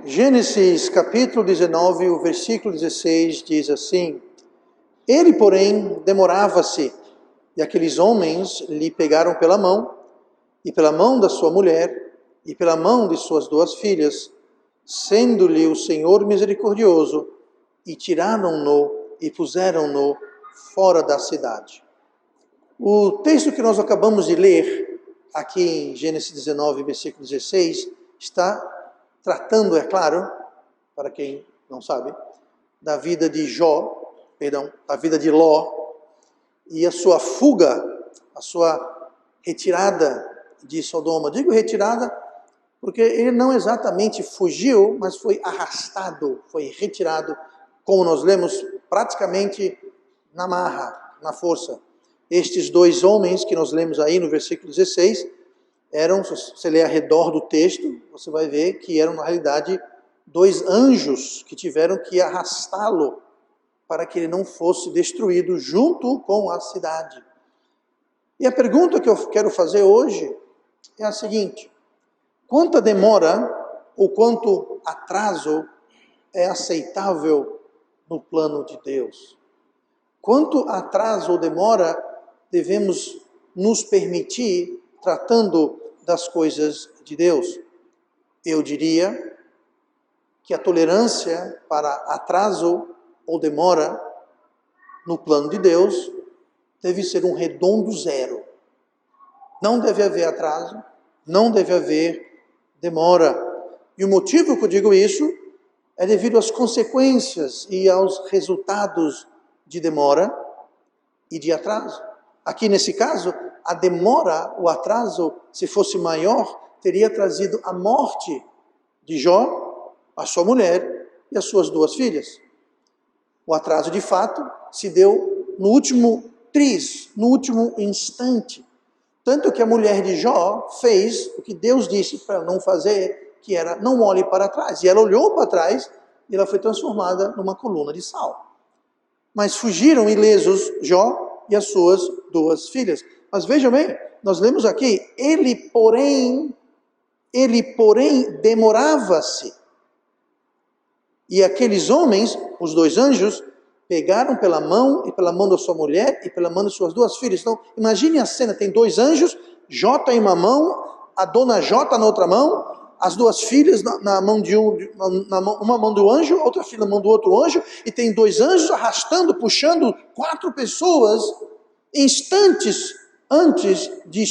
Gênesis capítulo 19, o versículo 16 diz assim: Ele, porém, demorava-se, e aqueles homens lhe pegaram pela mão, e pela mão da sua mulher, e pela mão de suas duas filhas, sendo-lhe o Senhor misericordioso, e tiraram-no e puseram-no fora da cidade. O texto que nós acabamos de ler, aqui em Gênesis 19, versículo 16, está tratando, é claro, para quem não sabe, da vida de da vida de Ló, e a sua fuga, a sua retirada de Sodoma. Digo retirada porque ele não exatamente fugiu, mas foi arrastado, foi retirado, como nós lemos, praticamente na marra, na força. Estes dois homens que nós lemos aí no versículo 16, se você ler ao redor do texto, você vai ver que eram, na realidade, dois anjos que tiveram que arrastá-lo para que ele não fosse destruído junto com a cidade. E a pergunta que eu quero fazer hoje é a seguinte: quanta demora ou quanto atraso é aceitável no plano de Deus? Quanto atraso ou demora devemos nos permitir tratando das coisas de Deus? Eu diria que a tolerância para atraso ou demora no plano de Deus deve ser um redondo zero. Não deve haver atraso, não deve haver demora. E o motivo que eu digo isso é devido às consequências e aos resultados de demora e de atraso. Aqui nesse caso, a demora, o atraso, se fosse maior, teria trazido a morte de Jó, a sua mulher e as suas duas filhas. O atraso, de fato, se deu no último tris, no último instante. Tanto que a mulher de Jó fez o que Deus disse para ela não fazer, que era não olhe para trás. E ela olhou para trás e ela foi transformada numa coluna de sal. Mas fugiram ilesos Jó e as suas duas filhas. Mas vejam bem, nós lemos aqui, ele porém demorava-se. E aqueles homens, os dois anjos, pegaram pela mão, e pela mão da sua mulher, e pela mão de suas duas filhas. Então, imagine a cena, tem dois anjos, Jó em uma mão, a dona Jó na outra mão, as duas filhas na mão de uma mão do anjo, outra filha na mão do outro anjo, e tem dois anjos arrastando, puxando 4 pessoas, instantes antes de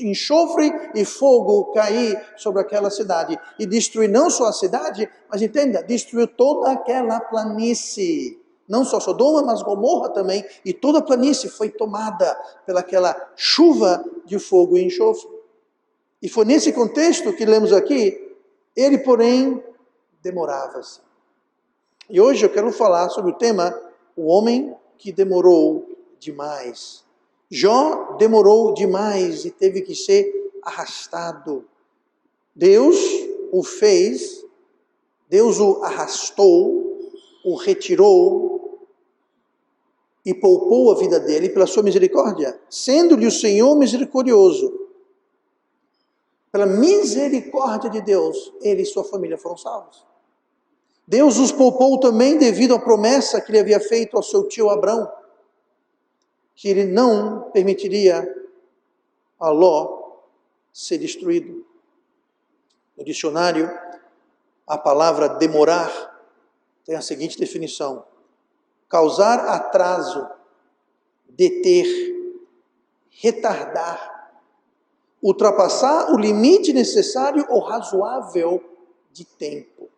enxofre e fogo cair sobre aquela cidade. E destruir não só a cidade, mas entenda, destruiu toda aquela planície. Não só Sodoma, mas Gomorra também. E toda a planície foi tomada pelaquela chuva de fogo e enxofre. E foi nesse contexto que lemos aqui, ele, porém, demorava-se. E hoje eu quero falar sobre o tema, o homem que demorou demais. Jó demorou demais e teve que ser arrastado. Deus o fez, Deus o arrastou, o retirou e poupou a vida dele pela sua misericórdia, sendo-lhe o Senhor misericordioso. Pela misericórdia de Deus, ele e sua família foram salvos. Deus os poupou também devido à promessa que ele havia feito ao seu tio Abrão, que ele não permitiria a Ló ser destruído. No dicionário, a palavra demorar tem a seguinte definição: causar atraso, deter, retardar, ultrapassar o limite necessário ou razoável de tempo.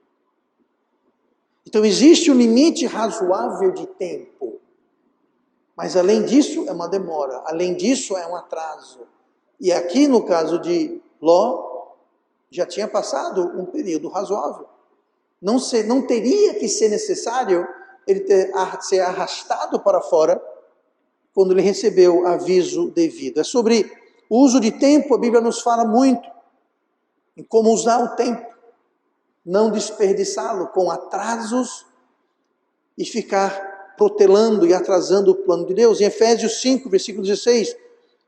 Então existe um limite razoável de tempo. Mas além disso é uma demora, além disso é um atraso. E aqui no caso de Ló, já tinha passado um período razoável. Não teria que ser necessário ele ser arrastado para fora quando ele recebeu aviso devido. É sobre o uso de tempo, a Bíblia nos fala muito em como usar o tempo, não desperdiçá-lo com atrasos e ficar protelando e atrasando o plano de Deus. Em Efésios 5, versículo 16,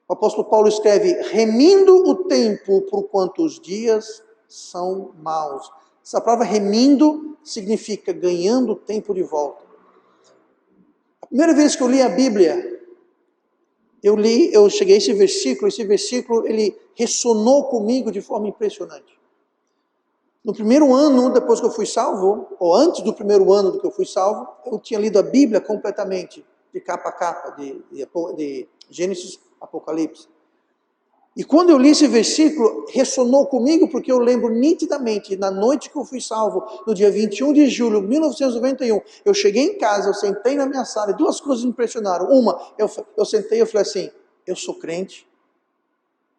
o apóstolo Paulo escreve: remindo o tempo, porquanto os dias são maus. Essa palavra remindo significa ganhando tempo de volta. A primeira vez que eu li a Bíblia, eu cheguei a esse versículo ele ressonou comigo de forma impressionante. No primeiro ano, depois que eu fui salvo, ou antes do primeiro ano do que eu fui salvo, eu tinha lido a Bíblia completamente, de capa a capa, de Gênesis, Apocalipse. E quando eu li esse versículo, ressonou comigo, porque eu lembro nitidamente, na noite que eu fui salvo, no dia 21 de julho de 1991, eu cheguei em casa, eu sentei na minha sala, e duas coisas me impressionaram. Uma, eu sentei e eu falei assim, eu sou crente.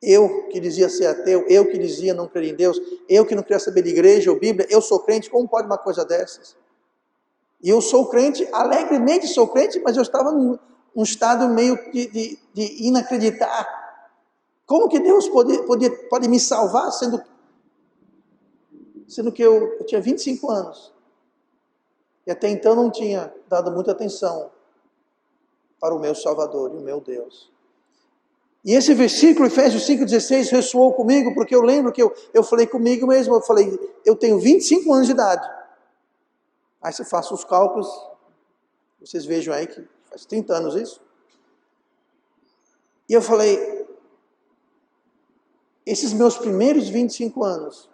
Eu que dizia ser ateu, eu que dizia não crer em Deus, eu que não queria saber de igreja ou Bíblia, eu sou crente, como pode uma coisa dessas? E eu sou crente, alegremente sou crente, mas eu estava num estado meio de inacreditar. Como que Deus pode me salvar, sendo que eu tinha 25 anos? E até então não tinha dado muita atenção para o meu Salvador e o meu Deus. E esse versículo, Efésios 5,16, ressoou comigo, porque eu lembro que eu falei comigo mesmo, eu falei, eu tenho 25 anos de idade. Aí você faça os cálculos, vocês vejam aí que faz 30 anos isso. E eu falei, esses meus primeiros 25 anos,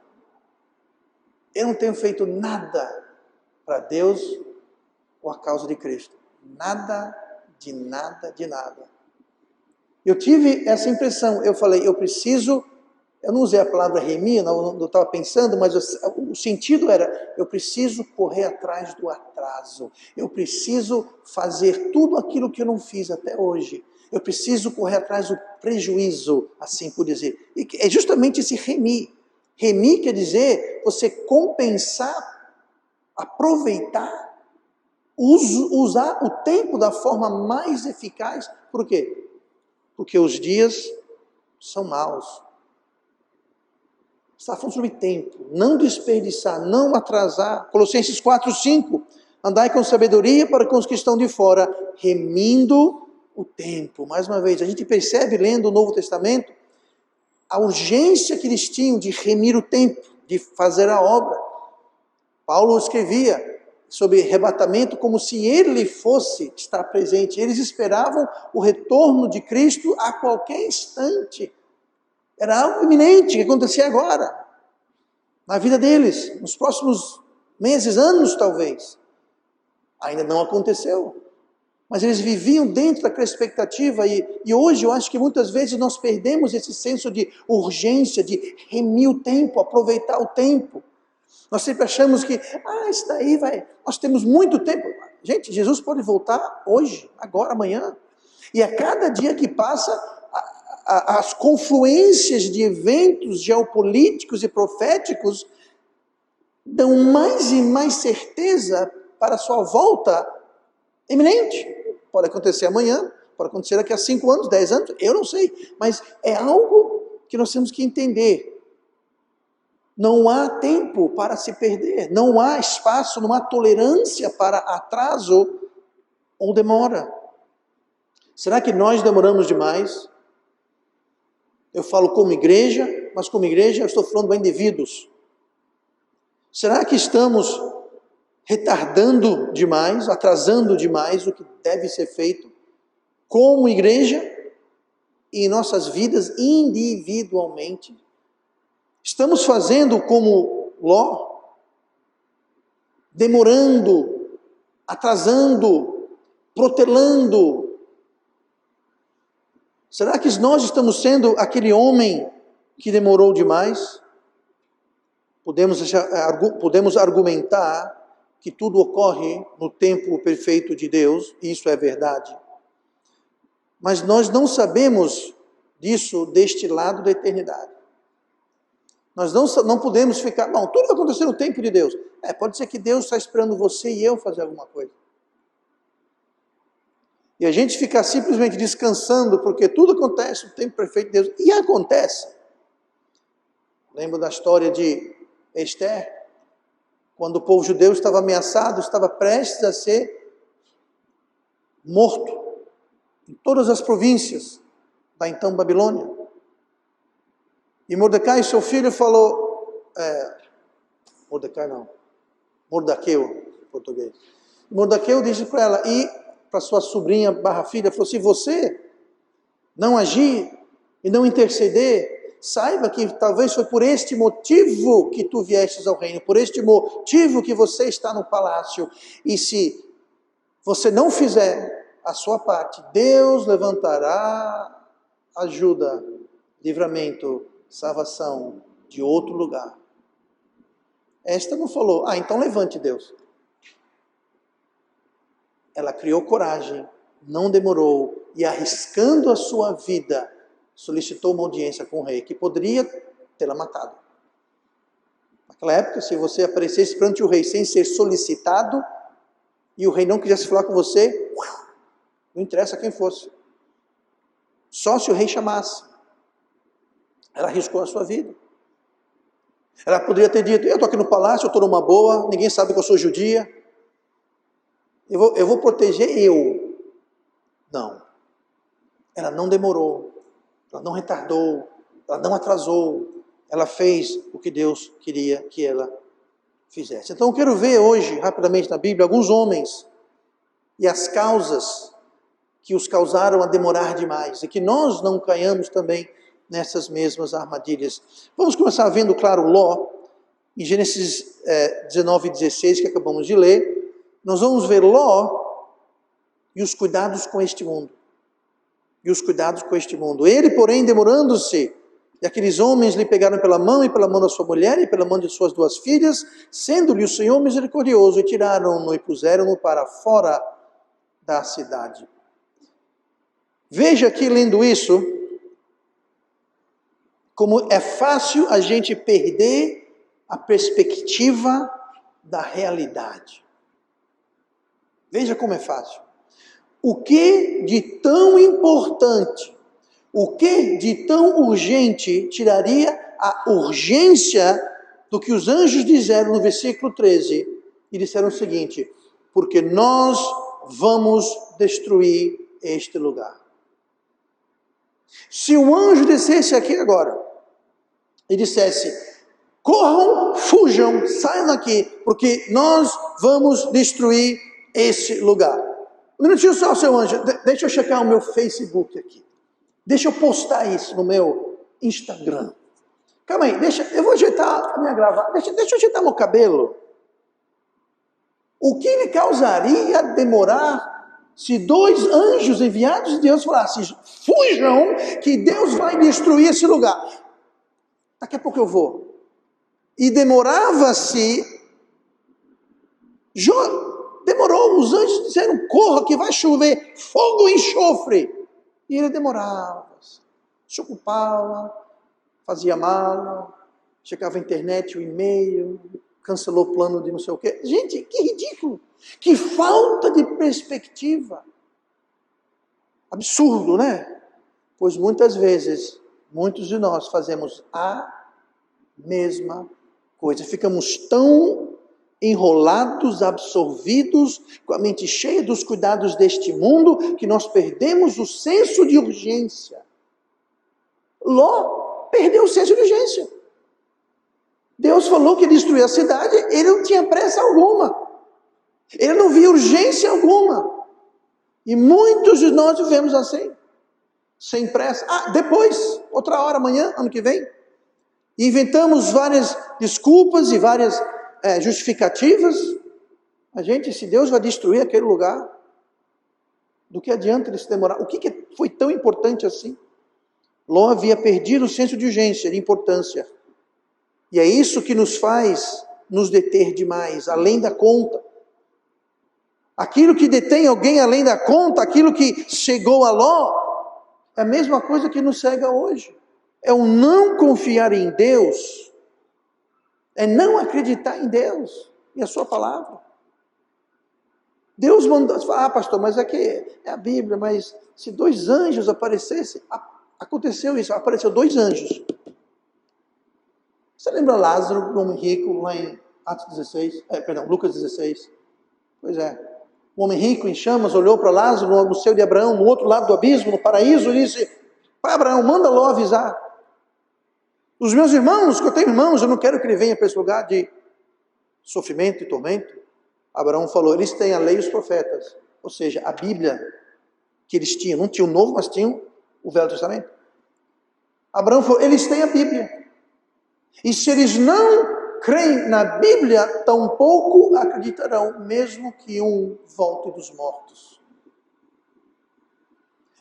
eu não tenho feito nada para Deus ou a causa de Cristo. Nada, de nada, de nada. Eu tive essa impressão, eu falei, eu não usei a palavra remir, não estava pensando, mas o sentido era, eu preciso correr atrás do atraso, eu preciso fazer tudo aquilo que eu não fiz até hoje, eu preciso correr atrás do prejuízo, assim por dizer. E é justamente esse remir. Remir quer dizer você compensar, aproveitar, usar o tempo da forma mais eficaz. Por quê? Porque os dias são maus. Está falando sobre tempo, não desperdiçar, não atrasar. Colossenses 4:5, andai com sabedoria para com os que estão de fora, remindo o tempo. Mais uma vez, a gente percebe lendo o Novo Testamento, a urgência que eles tinham de remir o tempo, de fazer a obra. Paulo escrevia sobre arrebatamento como se ele fosse estar presente. Eles esperavam o retorno de Cristo a qualquer instante. Era algo iminente que acontecia agora, na vida deles, nos próximos meses, anos talvez. Ainda não aconteceu. Mas eles viviam dentro daquela expectativa e hoje eu acho que muitas vezes nós perdemos esse senso de urgência, de remir o tempo, aproveitar o tempo. Nós sempre achamos que, isso daí nós temos muito tempo. Gente, Jesus pode voltar hoje, agora, amanhã. E a cada dia que passa, as confluências de eventos geopolíticos e proféticos dão mais e mais certeza para a sua volta iminente. Pode acontecer amanhã, pode acontecer daqui a 5 anos, 10 anos, eu não sei. Mas é algo que nós temos que entender. Não há tempo para se perder, não há espaço, não há tolerância para atraso ou demora. Será que nós demoramos demais? Eu falo como igreja, mas como igreja eu estou falando para indivíduos. Será que estamos retardando demais, atrasando demais o que deve ser feito como igreja e em nossas vidas individualmente? Estamos fazendo como Ló, demorando, atrasando, protelando. Será que nós estamos sendo aquele homem que demorou demais? Podemos argumentar que tudo ocorre no tempo perfeito de Deus, e isso é verdade. Mas nós não sabemos disso deste lado da eternidade. Nós não podemos ficar, tudo vai acontecer no tempo de Deus. Pode ser que Deus está esperando você e eu fazer alguma coisa. E a gente ficar simplesmente descansando, porque tudo acontece no tempo perfeito de Deus. E acontece. Lembro da história de Esther, quando o povo judeu estava ameaçado, estava prestes a ser morto em todas as províncias da então Babilônia. E Mordecai, seu filho, falou, Mordecai não. Mordaqueu, em português. Mordaqueu disse para ela, e para sua sobrinha barra filha, falou, se você não agir e não interceder, saiba que talvez foi por este motivo que tu viestes ao reino, por este motivo que você está no palácio. E se você não fizer a sua parte, Deus levantará ajuda, livramento, salvação de outro lugar. Esta não falou, então levante Deus. Ela criou coragem, não demorou, e arriscando a sua vida, solicitou uma audiência com o rei, que poderia tê-la matado. Naquela época, se você aparecesse perante o rei sem ser solicitado, e o rei não quisesse falar com você, não interessa quem fosse. Só se o rei chamasse. Ela arriscou a sua vida. Ela poderia ter dito, eu estou aqui no palácio, eu estou numa boa, ninguém sabe que eu sou judia. Eu vou proteger eu. Não. Ela não demorou, ela não retardou, ela não atrasou. Ela fez o que Deus queria que ela fizesse. Então eu quero ver hoje, rapidamente na Bíblia, alguns homens e as causas que os causaram a demorar demais, e que nós não caiamos também nessas mesmas armadilhas. Vamos começar vendo, claro, Ló, em Gênesis 19 e 16, que acabamos de ler. Nós vamos ver Ló e os cuidados com este mundo. Ele, porém, demorando-se, e aqueles homens lhe pegaram pela mão, e pela mão da sua mulher, e pela mão de suas 2 filhas, sendo-lhe o Senhor misericordioso, e tiraram-no e puseram-no para fora da cidade. Veja aqui, lendo isso, como é fácil a gente perder a perspectiva da realidade. Veja como é fácil. O que de tão importante, o que de tão urgente tiraria a urgência do que os anjos disseram no versículo 13? E disseram o seguinte, porque nós vamos destruir este lugar. Se um anjo descesse aqui agora e dissesse, corram, fujam, saiam daqui, porque nós vamos destruir esse lugar. Um minutinho só, seu anjo, deixa eu checar o meu Facebook aqui. Deixa eu postar isso no meu Instagram. Calma aí, eu vou ajeitar a minha gravata, deixa eu ajeitar meu cabelo. O que lhe causaria demorar se 2 anjos enviados de Deus falassem, fujam, que Deus vai destruir esse lugar. Daqui a pouco eu vou. E demorava-se, demorou, os anjos disseram, corra que vai chover, fogo e enxofre. E ele demorava, se ocupava, fazia mala, checava a internet, o e-mail, cancelou o plano de não sei o quê. Gente, que ridículo, que falta de perspectiva. Absurdo, né? Pois muitas vezes, muitos de nós fazemos a mesma coisa. Ficamos tão enrolados, absorvidos, com a mente cheia dos cuidados deste mundo, que nós perdemos o senso de urgência. Ló perdeu o senso de urgência. Deus falou que ia destruir a cidade, ele não tinha pressa alguma. Ele não via urgência alguma. E muitos de nós vivemos assim, sem pressa. Depois, outra hora, amanhã, ano que vem. E inventamos várias desculpas e várias justificativas. Se Deus vai destruir aquele lugar, do que adianta ele se demorar? O que foi tão importante assim? Ló havia perdido o senso de urgência, de importância. E é isso que nos faz nos deter demais, além da conta. Aquilo que detém alguém além da conta, aquilo que cegou a Ló, é a mesma coisa que nos cega hoje. É o não confiar em Deus, é não acreditar em Deus e a sua palavra. Deus mandou, pastor, mas é a Bíblia, mas se 2 anjos aparecessem, aconteceu isso, apareceu 2 anjos. Você lembra Lázaro, o homem rico, lá em Lucas 16? Pois é. O homem rico em chamas olhou para Lázaro no seio de Abraão, no outro lado do abismo, no paraíso, e disse, pai Abraão, manda Ló avisar. Os meus irmãos, que eu tenho irmãos, eu não quero que ele venha para esse lugar de sofrimento e tormento, Abraão falou, eles têm a lei e os profetas, ou seja, a Bíblia que eles tinham, não tinham o Novo, mas tinham o Velho Testamento. Abraão falou, eles têm a Bíblia, e se eles não creem na Bíblia, tampouco acreditarão, mesmo que um volte dos mortos.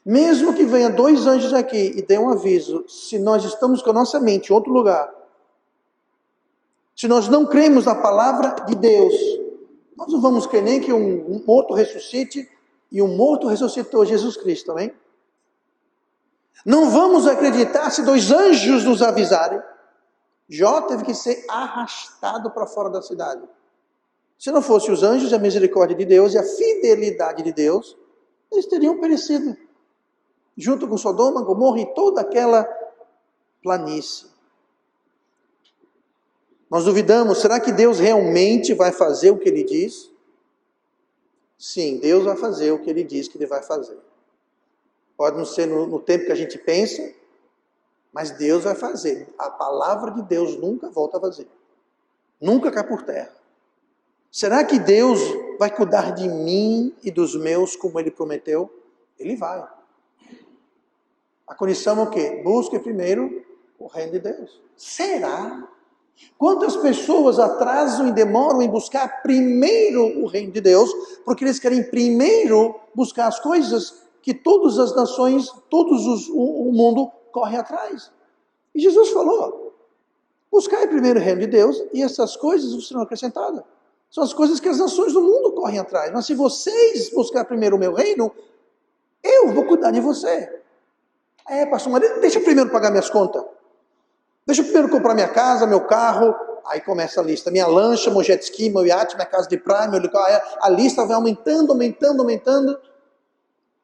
Mesmo que venha 2 anjos aqui e dê um aviso, se nós estamos com a nossa mente em outro lugar, se nós não cremos na palavra de Deus, nós não vamos crer nem que um morto ressuscite, e um morto ressuscitou Jesus Cristo, amém? Não vamos acreditar se 2 anjos nos avisarem. Jó teve que ser arrastado para fora da cidade. Se não fosse os anjos, a misericórdia de Deus e a fidelidade de Deus, eles teriam perecido. Junto com Sodoma, Gomorra e toda aquela planície. Nós duvidamos, será que Deus realmente vai fazer o que Ele diz? Sim, Deus vai fazer o que Ele diz que Ele vai fazer. Pode não ser no tempo que a gente pensa, mas Deus vai fazer. A palavra de Deus nunca volta vazia. Nunca cai por terra. Será que Deus vai cuidar de mim e dos meus como Ele prometeu? Ele vai. A condição é o quê? Busque primeiro o reino de Deus. Será? Quantas pessoas atrasam e demoram em buscar primeiro o reino de Deus, porque eles querem primeiro buscar as coisas que todas as nações, o mundo corre atrás. E Jesus falou, buscai primeiro o reino de Deus e essas coisas serão acrescentadas. São as coisas que as nações do mundo correm atrás. Mas se vocês buscar primeiro o meu reino, eu vou cuidar de você. Pastor, mas deixa eu primeiro pagar minhas contas. Deixa eu primeiro comprar minha casa, meu carro. Aí começa a lista. Minha lancha, meu jet ski, meu iate, minha casa de praia, a lista vai aumentando.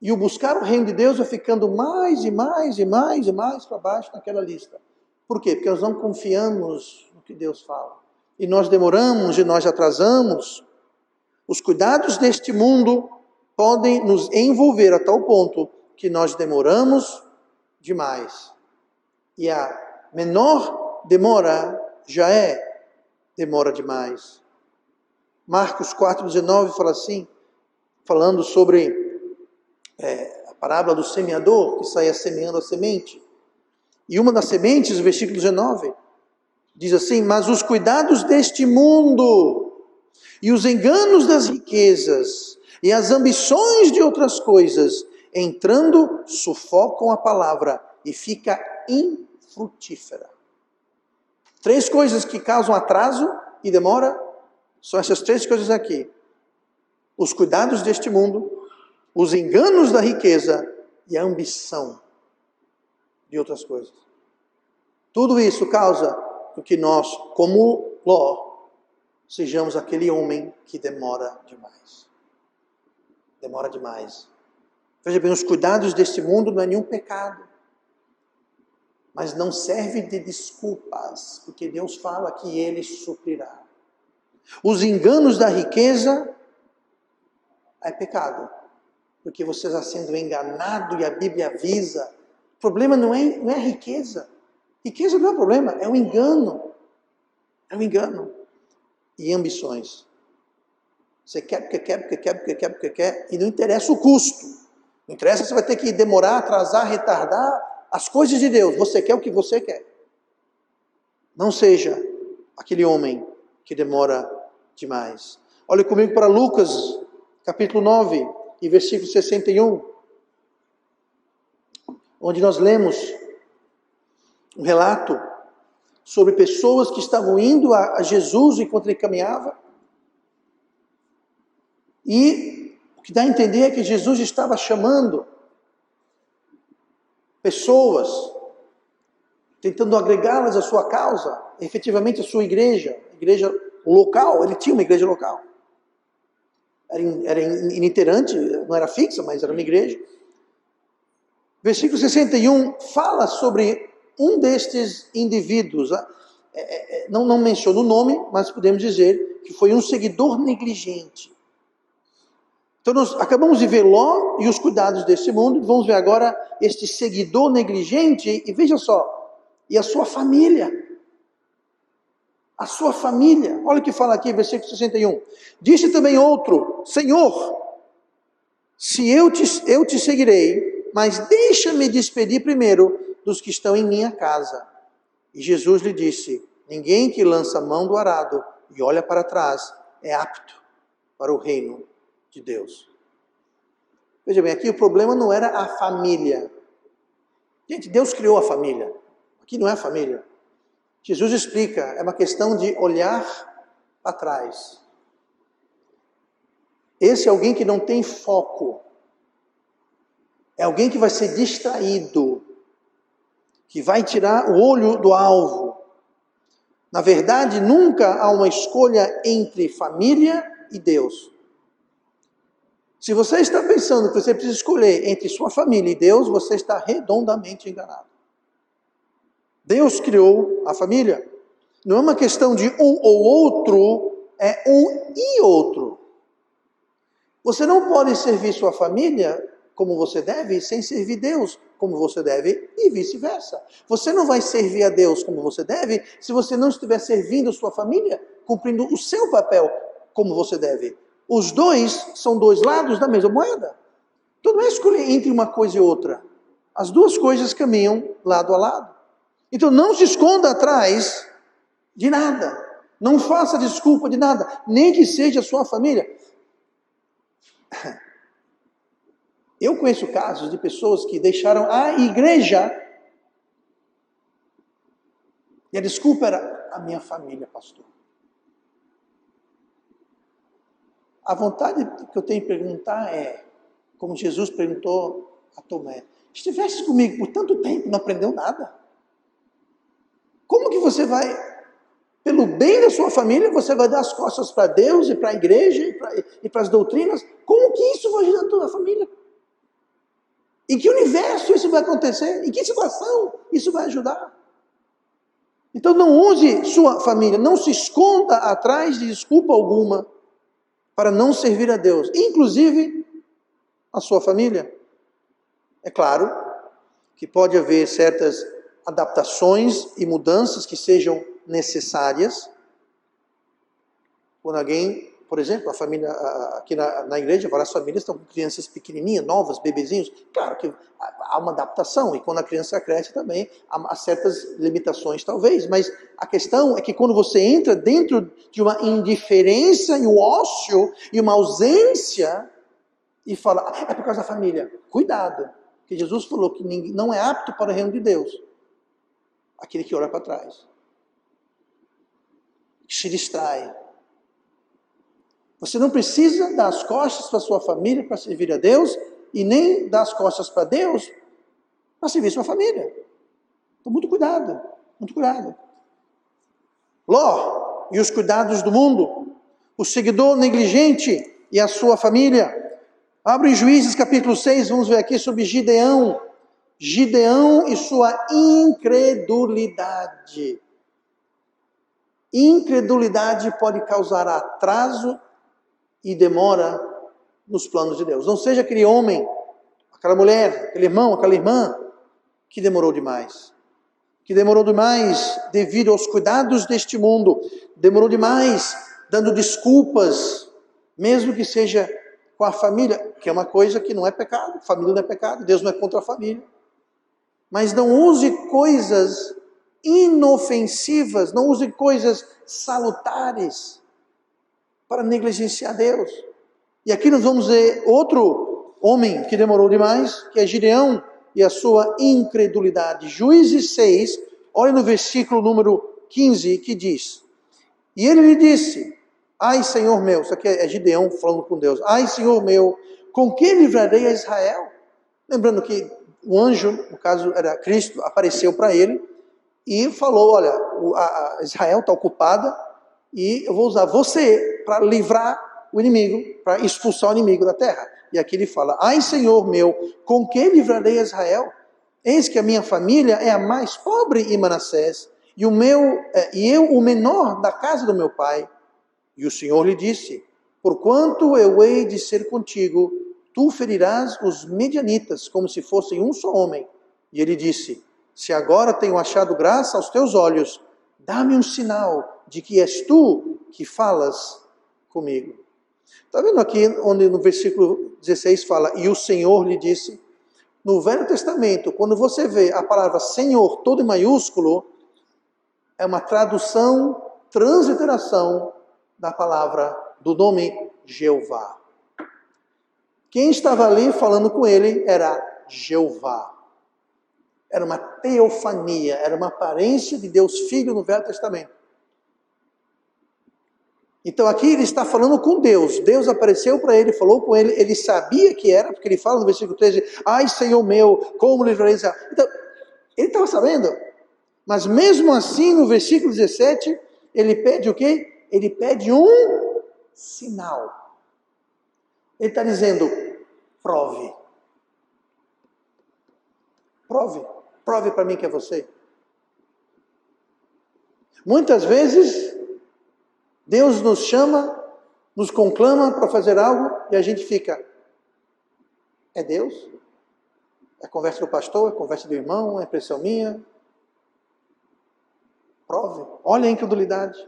E o buscar o reino de Deus vai ficando mais e mais para baixo naquela lista. Por quê? Porque nós não confiamos no que Deus fala. E nós demoramos e nós atrasamos. Os cuidados deste mundo podem nos envolver a tal ponto que nós demoramos demais. E a menor demora já é demora demais. Marcos 4,19 fala assim, falando sobre a parábola do semeador que saía semeando a semente. E uma das sementes, versículo 19, diz assim, mas os cuidados deste mundo e os enganos das riquezas e as ambições de outras coisas, entrando, sufocam a palavra e fica infrutífera. 3 coisas que causam atraso e demora, são essas 3 coisas aqui. Os cuidados deste mundo, os enganos da riqueza e a ambição de outras coisas. Tudo isso causa que nós, como Ló, sejamos aquele homem que demora demais. Demora demais. Veja bem, os cuidados deste mundo não é nenhum pecado. Mas não serve de desculpas, porque Deus fala que Ele suprirá. Os enganos da riqueza é pecado. Porque você está sendo enganado e a Bíblia avisa. O problema não é a riqueza. Riqueza não é o problema, é o engano. É o engano. E ambições. Você quer, porque quer, e não interessa o custo. Não interessa se você vai ter que demorar, atrasar, retardar as coisas de Deus. Você quer o que você quer. Não seja aquele homem que demora demais. Olhe comigo para Lucas, capítulo 9. E versículo 61, onde nós lemos um relato sobre pessoas que estavam indo a Jesus enquanto ele caminhava. E o que dá a entender é que Jesus estava chamando pessoas, tentando agregá-las à sua causa, efetivamente à sua igreja local. Ele tinha uma igreja local. Era itinerante, não era fixa, mas era uma igreja. Versículo 61 fala sobre um destes indivíduos. Não menciona o nome, mas podemos dizer que foi um seguidor negligente. Então nós acabamos de ver Ló e os cuidados desse mundo. Vamos ver agora este seguidor negligente. E veja só, e a sua família. a sua família. Olha o que fala aqui, versículo 61. Disse também outro: Senhor, se eu te seguirei, mas deixa-me despedir primeiro dos que estão em minha casa. E Jesus lhe disse: ninguém que lança a mão do arado e olha para trás é apto para o reino de Deus. Veja bem, aqui o problema não era a família. Gente, Deus criou a família. Aqui não é a família. Jesus explica, é uma questão de olhar para trás. Esse é alguém que não tem foco. É alguém que vai ser distraído, que vai tirar o olho do alvo. Na verdade, nunca há uma escolha entre família e Deus. Se você está pensando que você precisa escolher entre sua família e Deus, você está redondamente enganado. Deus criou a família. Não é uma questão de um ou outro, é um e outro. Você não pode servir sua família como você deve, sem servir Deus como você deve, e vice-versa. Você não vai servir a Deus como você deve, se você não estiver servindo sua família, cumprindo o seu papel como você deve. Os dois são dois lados da mesma moeda. Então não é escolher entre uma coisa e outra. As duas coisas caminham lado a lado. Então não se esconda atrás de nada. Não faça desculpa de nada, nem que seja a sua família. Eu conheço casos de pessoas que deixaram a igreja e a desculpa era a minha família, pastor. A vontade que eu tenho de perguntar é, como Jesus perguntou a Tomé: estivesse comigo por tanto tempo, não aprendeu nada? Como que você vai, pelo bem da sua família, você vai dar as costas para Deus e para a igreja e para as doutrinas? Como que isso vai ajudar a tua família? Em que universo isso vai acontecer? Em que situação isso vai ajudar? Então não use sua família, não se esconda atrás de desculpa alguma para não servir a Deus, inclusive a sua família. É claro que pode haver certas adaptações e mudanças que sejam necessárias. Quando alguém, por exemplo, a família aqui na igreja, várias famílias estão com crianças pequenininhas, novas, bebezinhos. Claro que há uma adaptação, e quando a criança cresce também há certas limitações talvez, mas a questão é que quando você entra dentro de uma indiferença e um ócio e uma ausência e fala, é por causa da família. Cuidado, porque Jesus falou que ninguém, não é apto para o reino de Deus aquele que olha para trás, que se distrai. Você não precisa dar as costas para a sua família para servir a Deus, e nem dar as costas para Deus para servir a sua família. Então, muito cuidado, muito cuidado. Ló e os cuidados do mundo, o seguidor negligente e a sua família. Abre Juízes capítulo 6, vamos ver aqui sobre Gideão. Gideão e sua incredulidade. Incredulidade pode causar atraso e demora nos planos de Deus. Não seja aquele homem, aquela mulher, aquele irmão, aquela irmã que demorou demais. Que demorou demais devido aos cuidados deste mundo. Demorou demais dando desculpas, mesmo que seja com a família, que é uma coisa que não é pecado. Família não é pecado, Deus não é contra a família. Mas não use coisas inofensivas, não use coisas salutares para negligenciar Deus. E aqui nós vamos ver outro homem que demorou demais, que é Gideão e a sua incredulidade. Juízes 6, olha no versículo número 15, que diz: e ele lhe disse, ai Senhor meu, isso aqui é Gideão falando com Deus, ai Senhor meu, com que livrarei a Israel? Lembrando que o anjo, no caso era Cristo, apareceu para ele e falou, olha, a Israel está ocupada e eu vou usar você para livrar o inimigo, para expulsar o inimigo da terra. E aqui ele fala, ai Senhor meu, com que livrarei a Israel? Eis que a minha família é a mais pobre em Manassés, e eu o menor da casa do meu pai. E o Senhor lhe disse, porquanto eu hei de ser contigo, tu ferirás os medianitas como se fossem um só homem. E ele disse, se agora tenho achado graça aos teus olhos, dá-me um sinal de que és tu que falas comigo. Está vendo aqui onde no versículo 16 fala, e o Senhor lhe disse? No Velho Testamento, quando você vê a palavra Senhor todo em maiúsculo, é uma tradução, transliteração da palavra, do nome Jeová. Quem estava ali falando com ele era Jeová. Era uma teofania, era uma aparência de Deus Filho no Velho Testamento. Então aqui ele está falando com Deus. Deus apareceu para ele, falou com ele, ele sabia que era, porque ele fala no versículo 13, ai Senhor meu, como livrarei Israel? Então, ele estava sabendo. Mas mesmo assim, no versículo 17, ele pede o quê? Ele pede um sinal. Ele está dizendo, prove. Prove para mim que é você. Muitas vezes, Deus nos chama, nos conclama para fazer algo e a gente fica, é Deus? É conversa do pastor, é conversa do irmão, é impressão minha? Prove, olha a incredulidade.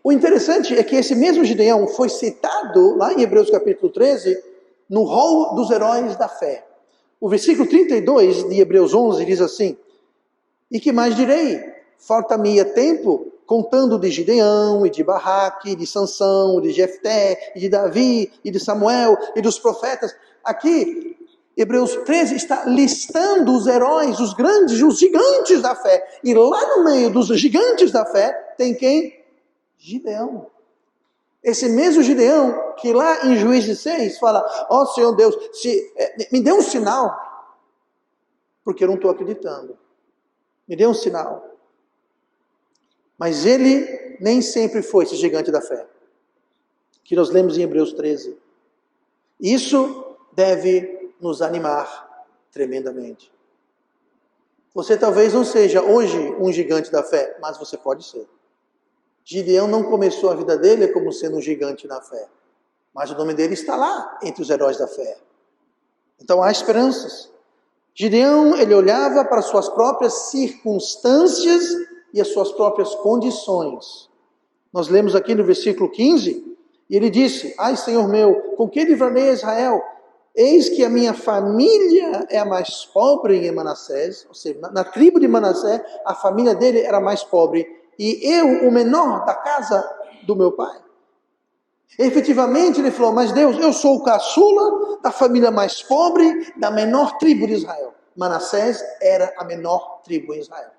O interessante é que esse mesmo Gideão foi citado lá em Hebreus capítulo 13, no rol dos heróis da fé. O versículo 32 de Hebreus 11 diz assim, e que mais direi? Falta-me tempo contando de Gideão, e de Barraque, e de Sansão, e de Jefté, e de Davi, e de Samuel, e dos profetas. Aqui, Hebreus 13 está listando os heróis, os grandes, os gigantes da fé. E lá no meio dos gigantes da fé, tem quem? Gideão. Esse mesmo Gideão, que lá em Juízes 6 fala, ó Senhor Deus, me dê um sinal, porque eu não estou acreditando. Me dê um sinal. Mas ele nem sempre foi esse gigante da fé, que nós lemos em Hebreus 13. Isso deve nos animar tremendamente. Você talvez não seja hoje um gigante da fé, mas você pode ser. Gideão não começou a vida dele como sendo um gigante na fé, mas o nome dele está lá entre os heróis da fé. Então há esperanças. Gideão, ele olhava para suas próprias circunstâncias e as suas próprias condições. Nós lemos aqui no versículo 15, e ele disse, ai Senhor meu, com que livrarei Israel? Eis que a minha família é a mais pobre em Manassés, ou seja, na tribo de Manassés, a família dele era mais pobre, e eu, o menor da casa do meu pai. Efetivamente ele falou, mas Deus, eu sou o caçula da família mais pobre, da menor tribo de Israel. Manassés era a menor tribo em Israel.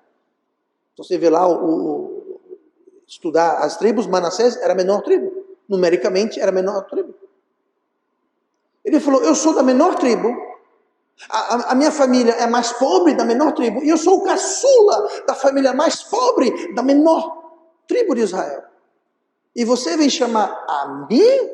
Então você vê lá, estudar as tribos, Manassés era a menor tribo. Numericamente era a menor tribo. Ele falou, eu sou da menor tribo, a minha família é mais pobre da menor tribo, e eu sou o caçula da família mais pobre da menor tribo de Israel. E você vem chamar a mim?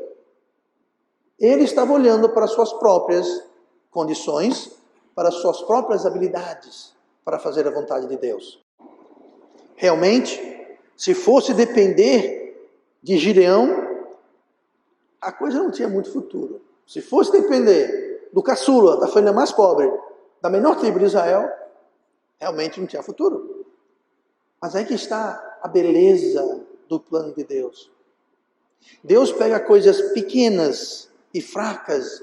Ele estava olhando para suas próprias condições, para suas próprias habilidades, para fazer a vontade de Deus. Realmente, se fosse depender de Gideão, a coisa não tinha muito futuro. Se fosse depender do caçula, da família mais pobre, da menor tribo de Israel, realmente não tinha futuro. Mas aí que está a beleza do plano de Deus. Deus pega coisas pequenas e fracas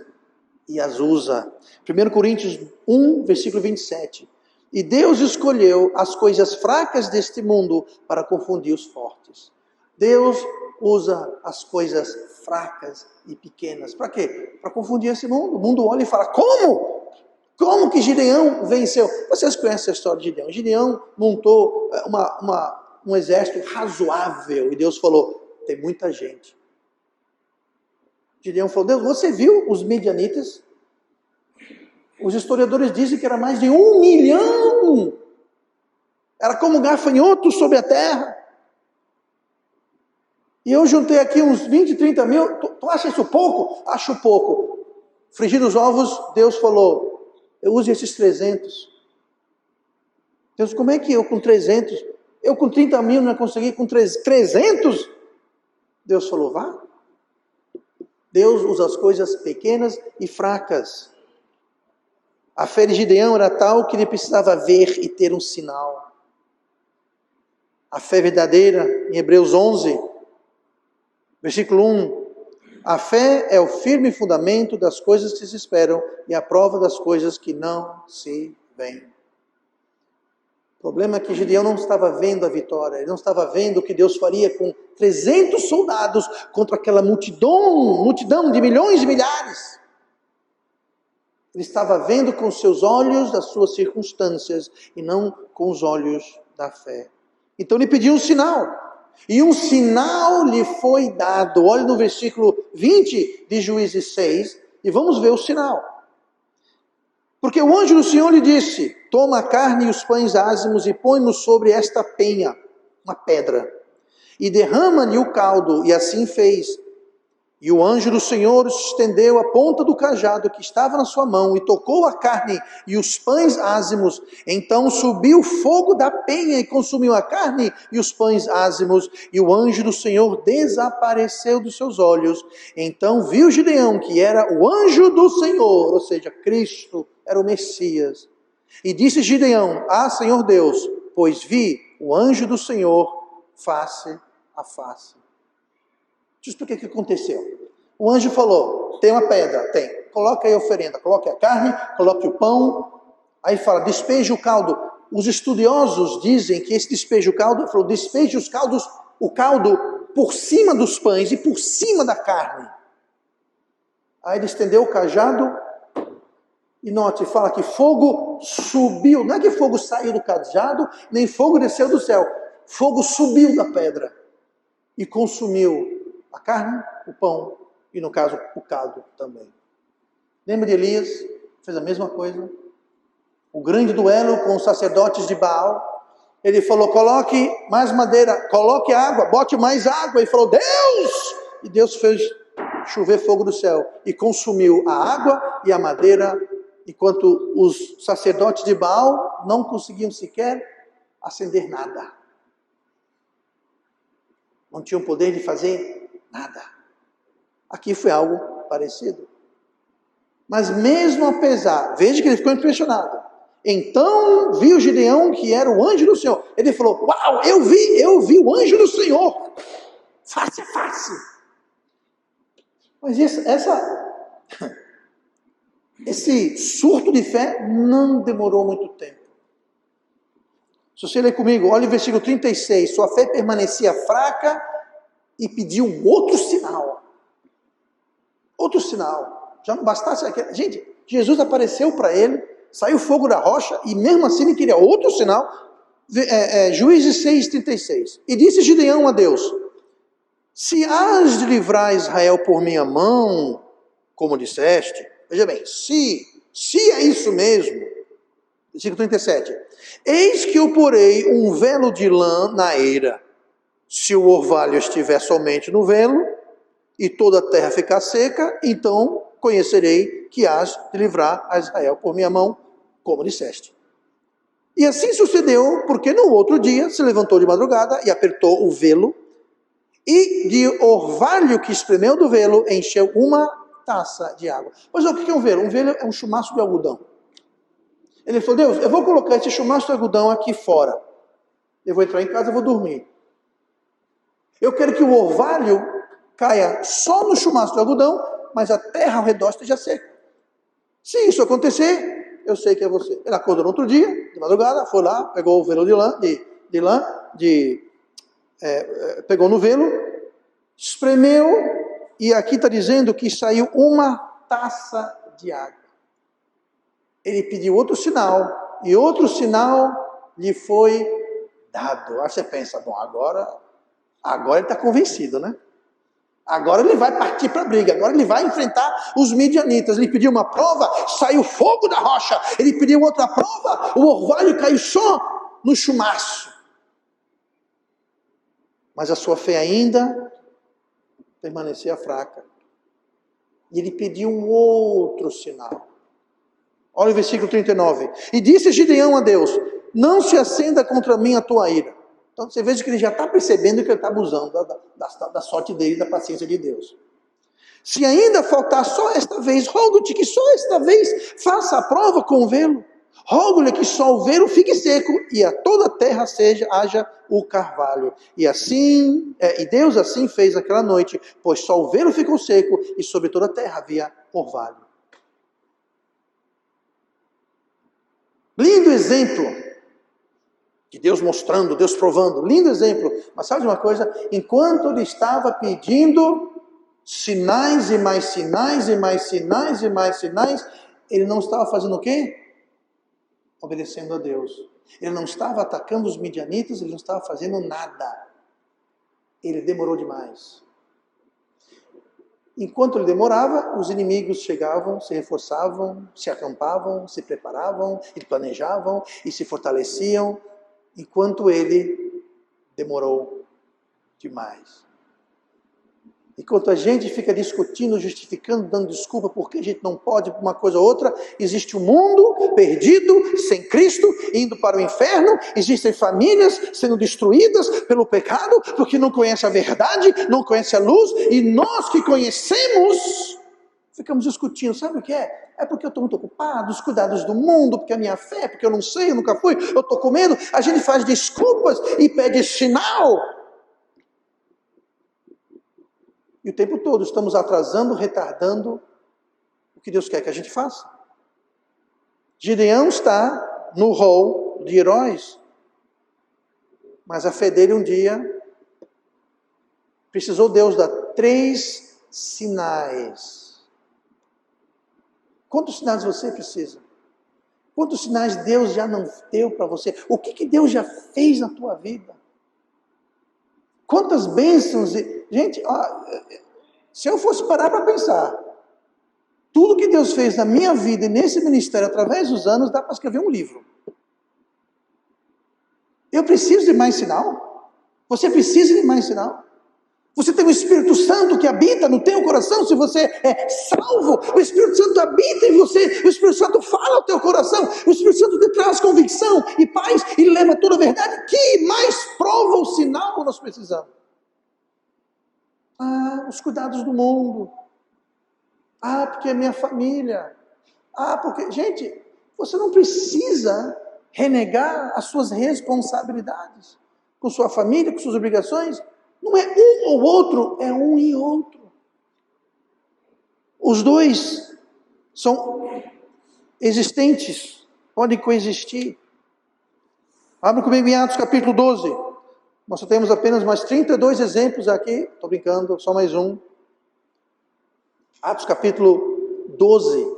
e as usa. 1 Coríntios 1, versículo 27. E Deus escolheu as coisas fracas deste mundo para confundir os fortes. Deus usa as coisas fracas e pequenas. Para quê? Para confundir esse mundo. O mundo olha e fala, como? Como que Gideão venceu? Vocês conhecem a história de Gideão. Gideão montou um exército razoável. E Deus falou, tem muita gente. Gideão falou, Deus, você viu os midianitas? Os historiadores dizem que era mais de 1 milhão. Era como gafanhotos sobre a terra. E eu juntei aqui uns 20, 30 mil. Tu acha isso pouco? Acho pouco. Frigir os ovos, Deus falou, eu use esses 300. Deus, como é que eu com 300? Eu com 30 mil não consegui, com 300? Deus falou, vá. Deus usa as coisas pequenas e fracas. A fé de Gideão era tal que ele precisava ver e ter um sinal. A fé verdadeira, em Hebreus 11, versículo 1. A fé é o firme fundamento das coisas que se esperam e a prova das coisas que não se veem. O problema é que Gideão não estava vendo a vitória, ele não estava vendo o que Deus faria com 300 soldados contra aquela multidão de milhões e milhares. Ele estava vendo com os seus olhos das suas circunstâncias e não com os olhos da fé. Então ele pediu um sinal. E um sinal lhe foi dado. Olhe no versículo 20 de Juízes 6 e vamos ver o sinal. Porque o anjo do Senhor lhe disse: toma a carne e os pães ázimos e põe-nos sobre esta penha, uma pedra, e derrama-lhe o caldo. E assim fez. E o anjo do Senhor estendeu a ponta do cajado que estava na sua mão e tocou a carne e os pães ázimos. Então subiu fogo da penha e consumiu a carne e os pães ázimos. E o anjo do Senhor desapareceu dos seus olhos. Então viu Gideão que era o anjo do Senhor, ou seja, Cristo era o Messias. E disse Gideão: ah, Senhor Deus, pois vi o anjo do Senhor face a face. Deixa eu explicar o que aconteceu. O anjo falou: tem uma pedra, tem. Coloca aí a oferenda, coloque a carne, coloque o pão. Aí fala: despeje o caldo. Os estudiosos dizem que esse despeje o caldo, falou: despeje o caldo por cima dos pães e por cima da carne. Aí ele estendeu o cajado e note, fala que fogo subiu. Não é que fogo saiu do cajado, nem fogo desceu do céu. Fogo subiu da pedra e consumiu a carne, o pão e, no caso, o caldo também. Lembra de Elias? Fez a mesma coisa. O grande duelo com os sacerdotes de Baal. Ele falou: coloque mais madeira, coloque água, bote mais água. Ele falou: Deus! E Deus fez chover fogo do céu e consumiu a água e a madeira, enquanto os sacerdotes de Baal não conseguiam sequer acender nada. Não tinham poder de fazer nada. Aqui foi algo parecido. Mas mesmo apesar, veja que ele ficou impressionado. Então viu Gideão que era o anjo do Senhor. Ele falou: uau, eu vi o anjo do Senhor. Face a face. Mas esse surto de fé não demorou muito tempo. Se você ler comigo, olha o versículo 36. Sua fé permanecia fraca e pediu um outro sinal. Outro sinal. Já não bastasse aquele. Gente, Jesus apareceu para ele, saiu fogo da rocha, e mesmo assim ele queria outro sinal. Juízes 6:36. E disse Gideão a Deus: se hás de livrar Israel por minha mão, como disseste, veja bem, se é isso mesmo, versículo 37, eis que eu porei um velo de lã na eira. Se o orvalho estiver somente no velo, e toda a terra ficar seca, então conhecerei que hás de livrar a Israel por minha mão, como disseste. E assim sucedeu, porque no outro dia se levantou de madrugada e apertou o velo, e de orvalho que espremeu do velo, encheu uma taça de água. Pois o que é um velo? Um velo é um chumaço de algodão. Ele falou: Deus, eu vou colocar esse chumaço de algodão aqui fora. Eu vou entrar em casa e vou dormir. Eu quero que o orvalho caia só no chumaço de algodão, mas a terra ao redor esteja seca. Se isso acontecer, eu sei que é você. Ele acordou no outro dia, de madrugada, foi lá, pegou o velo pegou no velo, espremeu, e aqui está dizendo que saiu uma taça de água. Ele pediu outro sinal, e outro sinal lhe foi dado. Aí você pensa: bom, agora ele está convencido, né? Agora ele vai partir para a briga, agora ele vai enfrentar os midianitas. Ele pediu uma prova, saiu fogo da rocha. Ele pediu outra prova, o orvalho caiu só no chumaço. Mas a sua fé ainda permanecia fraca. E ele pediu um outro sinal. Olha o versículo 39. E disse Gideão a Deus: não se acenda contra mim a tua ira. Então você veja que ele já está percebendo que ele está abusando da sorte dele, da paciência de Deus. Se ainda faltar só esta vez, rogo-te que só esta vez faça a prova com o velo. Rogo-lhe que só o verbo fique seco e a toda a terra haja o carvalho. E Deus assim fez aquela noite, pois só o verbo ficou seco e sobre toda a terra havia orvalho. Lindo exemplo de Deus mostrando, Deus provando, lindo exemplo. Mas sabe de uma coisa? Enquanto ele estava pedindo sinais e mais sinais e mais sinais e mais sinais, ele não estava fazendo o quê? Obedecendo a Deus. Ele não estava atacando os midianitas, ele não estava fazendo nada. Ele demorou demais. Enquanto ele demorava, os inimigos chegavam, se reforçavam, se acampavam, se preparavam, e planejavam e se fortaleciam, enquanto ele demorou demais. Enquanto a gente fica discutindo, justificando, dando desculpa porque a gente não pode uma coisa ou outra, existe um mundo perdido, sem Cristo, indo para o inferno, existem famílias sendo destruídas pelo pecado, porque não conhecem a verdade, não conhecem a luz, e nós que conhecemos, ficamos discutindo, sabe o que é? É porque eu estou muito ocupado, os cuidados do mundo, porque a minha fé, porque eu não sei, eu nunca fui, eu estou com medo, a gente faz desculpas e pede sinal. E o tempo todo estamos atrasando, retardando o que Deus quer que a gente faça. Gideão está no rol de heróis, mas a fé dele um dia precisou Deus dar 3 sinais. Quantos sinais você precisa? Quantos sinais Deus já não deu para você? O que Deus já fez na tua vida? Quantas bênçãos... Gente, se eu fosse parar para pensar, tudo que Deus fez na minha vida e nesse ministério através dos anos, dá para escrever um livro. Eu preciso de mais sinal? Você precisa de mais sinal? Você tem o Espírito Santo que habita no teu coração, se você é salvo, o Espírito Santo habita em você, o Espírito Santo fala ao teu coração, o Espírito Santo te traz convicção e paz e leva toda a verdade. Que mais prova o sinal nós precisamos? Os cuidados do mundo. Porque é minha família. Porque... Gente, você não precisa renegar as suas responsabilidades com sua família, com suas obrigações. Não é um ou outro, é um e outro. Os dois são existentes, podem coexistir. Abra comigo em Atos capítulo 12. Nós só temos apenas mais 32 exemplos aqui. Estou brincando, só mais um. Atos capítulo 12.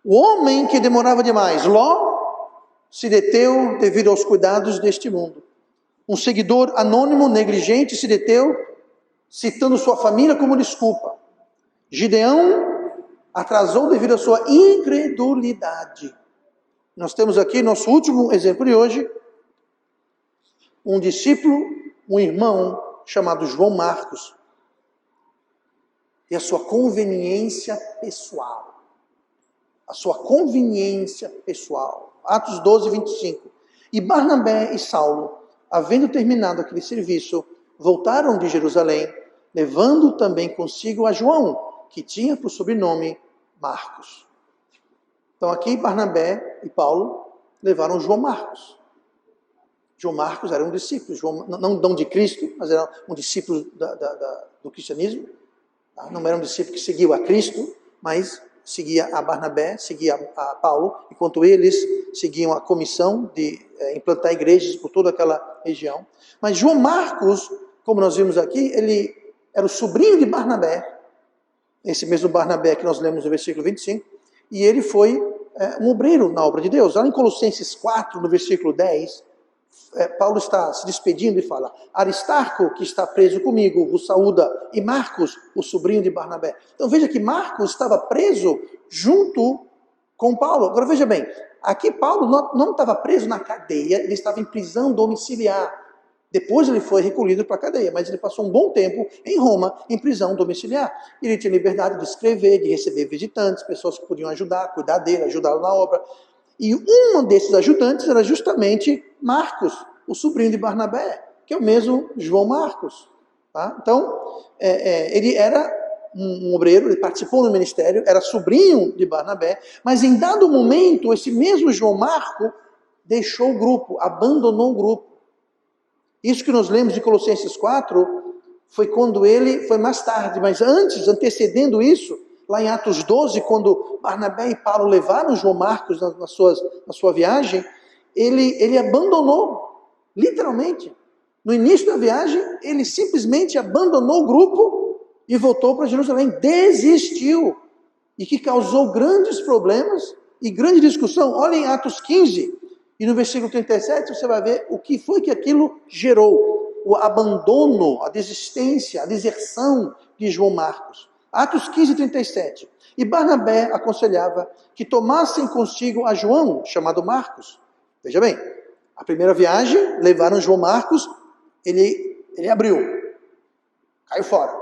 O homem que demorava demais, Ló, se deteu devido aos cuidados deste mundo. Um seguidor anônimo, negligente, se deteu, citando sua família como desculpa. Gideão atrasou devido à sua incredulidade. Nós temos aqui nosso último exemplo de hoje. Um discípulo, um irmão chamado João Marcos, e a sua conveniência pessoal. A sua conveniência pessoal. Atos 12, 25. E Barnabé e Saulo, havendo terminado aquele serviço, voltaram de Jerusalém, levando também consigo a João, que tinha por sobrenome Marcos. Então aqui Barnabé e Paulo levaram João Marcos. João Marcos era um discípulo, não de Cristo, mas era um discípulo do cristianismo. Não era um discípulo que seguiu a Cristo, mas seguia a Barnabé, seguia a Paulo, enquanto eles seguiam a comissão de implantar igrejas por toda aquela região. Mas João Marcos, como nós vimos aqui, ele era o sobrinho de Barnabé, esse mesmo Barnabé que nós lemos no versículo 25, e ele foi um obreiro na obra de Deus. Lá em Colossenses 4, no versículo 10, Paulo está se despedindo e fala: Aristarco, que está preso comigo, vos saúda, e Marcos, o sobrinho de Barnabé. Então veja que Marcos estava preso junto com Paulo. Agora veja bem, aqui Paulo não estava preso na cadeia, ele estava em prisão domiciliar. Depois ele foi recolhido para a cadeia, mas ele passou um bom tempo em Roma, em prisão domiciliar. Ele tinha liberdade de escrever, de receber visitantes, pessoas que podiam ajudar, cuidar dele, ajudá-lo na obra. E um desses ajudantes era justamente Marcos, o sobrinho de Barnabé, que é o mesmo João Marcos. Tá? Então, ele era um obreiro, ele participou no ministério, era sobrinho de Barnabé, mas em dado momento, esse mesmo João Marco deixou o grupo, abandonou o grupo. Isso que nós lemos de Colossenses 4 foi quando ele, foi mais tarde, mas antes, antecedendo isso, lá em Atos 12, quando Barnabé e Paulo levaram João Marcos na sua viagem, ele abandonou, literalmente. No início da viagem, ele simplesmente abandonou o grupo e voltou para Jerusalém, desistiu, e que causou grandes problemas e grande discussão. Olha em Atos 15, e no versículo 37 você vai ver o que foi que aquilo gerou, o abandono, a desistência, a deserção de João Marcos. Atos 15, 37. E Barnabé aconselhava que tomassem consigo a João, chamado Marcos. Veja bem, a primeira viagem, levaram João Marcos, ele abriu, caiu fora.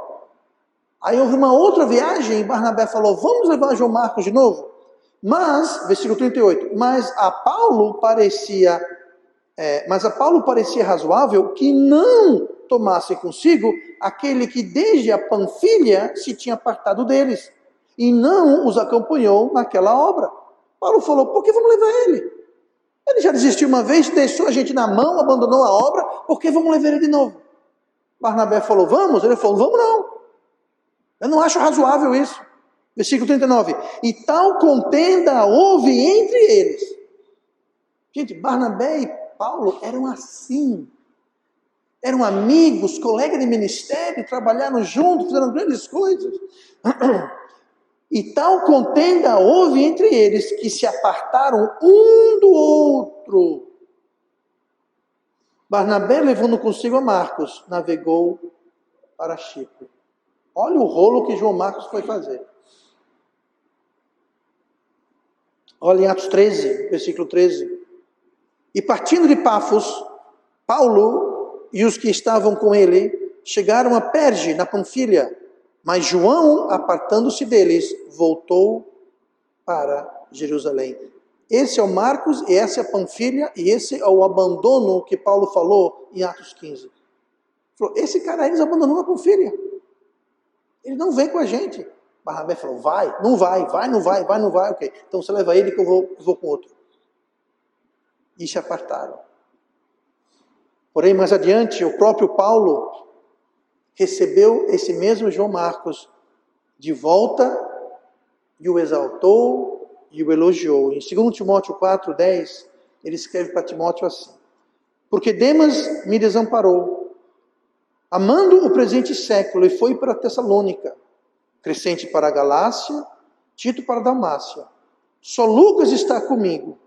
Aí houve uma outra viagem e Barnabé falou, vamos levar João Marcos de novo? Mas, versículo 38, mas a Paulo parecia razoável que não tomasse consigo aquele que desde a Panfilha se tinha apartado deles, e não os acompanhou naquela obra. Paulo falou, por que vamos levar ele? Ele já desistiu uma vez, deixou a gente na mão, abandonou a obra, por que vamos levar ele de novo? Barnabé falou, vamos? Ele falou, vamos não. Eu não acho razoável isso. Versículo 39. E tal contenda houve entre eles. Gente, Barnabé e Paulo eram assim. Eram amigos, colegas de ministério, trabalharam juntos, fizeram grandes coisas. E tal contenda houve entre eles que se apartaram um do outro. Barnabé, levando consigo a Marcos, navegou para Chipre. Olha o rolo que João Marcos foi fazer. Olha em Atos 13, versículo 13. E partindo de Pafos, Paulo e os que estavam com ele chegaram a Perge, na Panfilha. Mas João, apartando-se deles, voltou para Jerusalém. Esse é o Marcos, e essa é a Panfilha, e esse é o abandono que Paulo falou em Atos 15. Falou, esse cara aí nos abandonou na Panfilha. Ele não vem com a gente. Barnabé falou, vai, não vai, ok. Então você leva ele que eu vou com outro. E se apartaram. Porém, mais adiante, o próprio Paulo recebeu esse mesmo João Marcos de volta e o exaltou e o elogiou. Em 2 Timóteo 4, 10, ele escreve para Timóteo assim, porque Demas me desamparou, amando o presente século, e foi para Tessalônica, Crescente para a Galácia, Tito para a Dalmácia. Só Lucas está comigo.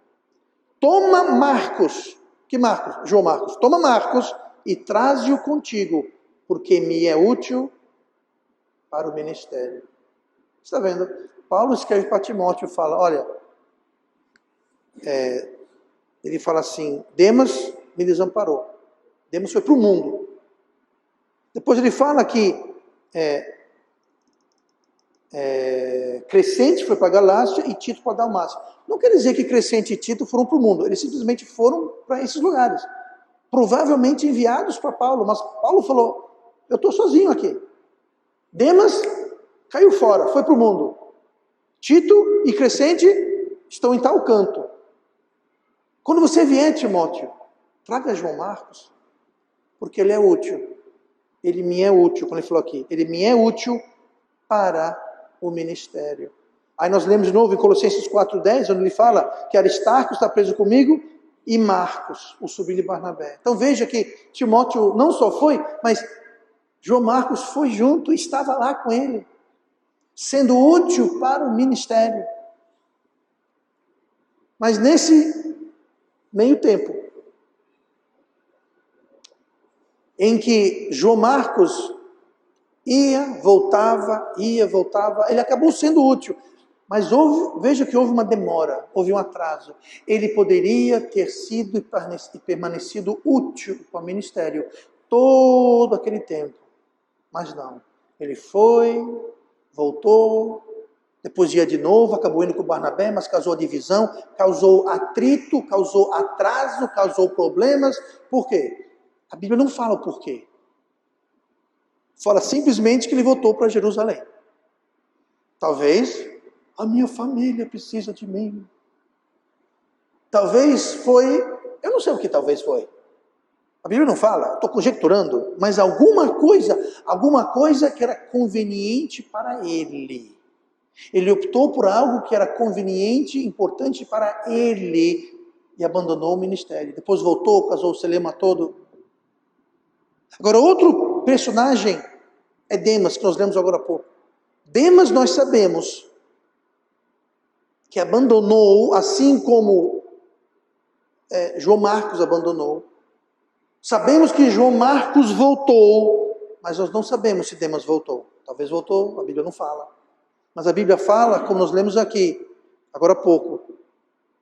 Toma Marcos, que Marcos? João Marcos. Toma Marcos e traze-o contigo, porque me é útil para o ministério. Está vendo? Paulo escreve para Timóteo e fala, olha, ele fala assim, Demas me desamparou. Demas foi para o mundo. Depois ele fala que Crescente foi para a Galácia e Tito para a Dalmácia. Não quer dizer que Crescente e Tito foram para o mundo, eles simplesmente foram para esses lugares. Provavelmente enviados para Paulo, mas Paulo falou, eu estou sozinho aqui. Demas caiu fora, foi para o mundo. Tito e Crescente estão em tal canto. Quando você vier, Timóteo, traga João Marcos, porque ele é útil. Ele me é útil, quando ele falou aqui, ele me é útil para o ministério. Aí nós lemos de novo em Colossenses 4,10, onde ele fala que Aristarco está preso comigo e Marcos, o sobrinho de Barnabé. Então veja que Timóteo não só foi, mas João Marcos foi junto e estava lá com ele, sendo útil para o ministério. Mas nesse meio tempo, em que João Marcos ia, voltava, ele acabou sendo útil. Mas veja que houve uma demora, houve um atraso. Ele poderia ter sido e permanecido útil para o ministério todo aquele tempo. Mas não. Ele foi, voltou, depois ia de novo, acabou indo com o Barnabé, mas causou divisão, causou atrito, causou atraso, causou problemas. Por quê? A Bíblia não fala o porquê. Fala simplesmente que ele voltou para Jerusalém. Talvez a minha família precisa de mim. Talvez foi, eu não sei o que talvez foi. A Bíblia não fala, estou conjecturando, mas alguma coisa que era conveniente para ele. Ele optou por algo que era conveniente, importante para ele e abandonou o ministério. Depois voltou, casou o celema todo. Agora, outro personagem é Demas, que nós lemos agora há pouco. Demas, nós sabemos que abandonou, assim como João Marcos abandonou. Sabemos que João Marcos voltou, mas nós não sabemos se Demas voltou. Talvez voltou, a Bíblia não fala. Mas a Bíblia fala, como nós lemos aqui, agora há pouco.